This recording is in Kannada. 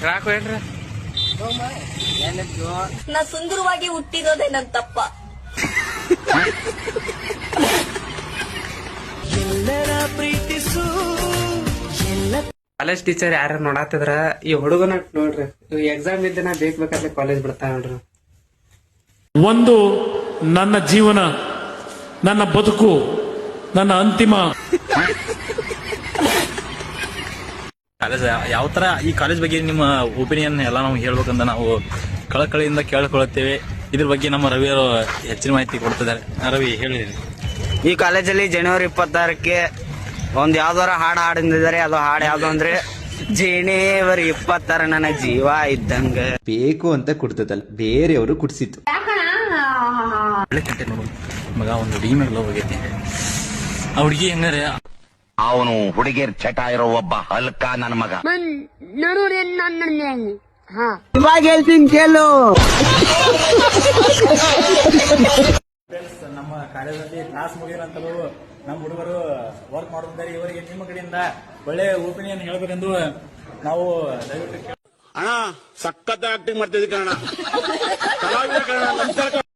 ರಾಕು ಏನ್ರ ನಾ ಸುಂದರವಾಗಿ ಹುಟ್ಟಿರೋದೇ ನನ್ ತಪ್ಪ. ಕಾಲೇಜ್ ಟೀಚರ್ ಯಾರ ನೋಡಾತಿದ್ರ ಈ ಹುಡುಗನ ನೋಡ್ರಿ, ಎಕ್ಸಾಮ್ ಇದ್ದನ ಬೇಕಾದ್ರೆ ಕಾಲೇಜ್ ಬಿಡ್ತಾ ನೋಡ್ರಿ. ಒಂದು ನನ್ನ ಜೀವನ, ನನ್ನ ಬದುಕು, ನನ್ನ ಅಂತಿಮ ಕಾಲೇಜ್ ಯಾವ ತರ, ಈ ಕಾಲೇಜ್ ಬಗ್ಗೆ ನಿಮ್ಮ ಒಪಿನಿಯನ್ ಎಲ್ಲ ನಾವು ಹೇಳ್ಬೇಕಂತ ನಾವು ಕಳಕಳಿಯಿಂದ ಕೇಳಿಕೊಳ್ಳುತ್ತೇವೆ. ಇದ್ರ ಬಗ್ಗೆ ನಮ್ಮ ರವಿ ಅವರು ಹೆಚ್ಚಿನ ಮಾಹಿತಿ ಕೊಡ್ತಿದ್ದಾರೆ. ರವಿ ಹೇಳಿ. ಈ ಕಾಲೇಜಲ್ಲಿ ಜನವರಿ 26ಕ್ಕೆ ಒಂದ್ ಯಾವ್ದಾರ ಹಾಡು ಹಾಡಿದ್ದಾರೆ. ಅದು ಹಾಡು ಯಾವ್ದು ಅಂದ್ರೆ ಜನವರಿ 26 ನನ್ನ ಜೀವ ಇದ್ದಂಗ ಬೇಕು ಅಂತ ಕುಡ್ತದಲ್ಲ, ಬೇರೆಯವರು ಕುಡ್ಸಿತ್ತು. ಒಳ್ಳೆ ಕಂಟೆಂಟ್ ನೋಡು ಮಗ, ಒಂದು ಡಿಮ್ಯಾಗ ಲವ್ ಆಗೈತಿ. ಆ ಹುಡುಗಿ ಹೆಂಗಾರೆ, ಅವನು ಹುಡುಗಿಯರ್ ಚಟ ಇರೋ ಒಬ್ಬ ಹಲ್ಕ ನನ್ನ ಮಗ. ಇವಾಗ ಹೇಳ್ತೀನಿ ಕೇಳು. ನಮ್ಮ ಕಾಲೇಜಲ್ಲಿ ಕ್ಲಾಸ್ ಮುಗಿಯೋಂತಲೂ ನಮ್ಮ ಹುಡುಗರು ವರ್ಕ್ ಮಾಡುತ್ತಿದ್ದಾರೆ. ಇವರಿಗೆ ನಿಮ್ಮ ಕಡೆಯಿಂದ ಒಳ್ಳೆ ಒಪಿನಿಯನ್ ಹೇಳ್ಬೇಕೆಂದು ನಾವು ದಯವಿಟ್ಟು ಅಣ್ಣ ಸಖತ್ ಆಕ್ಟಿಂಗ್ ಮಾಡ್ತಿದ್ವಿ ಕಣ.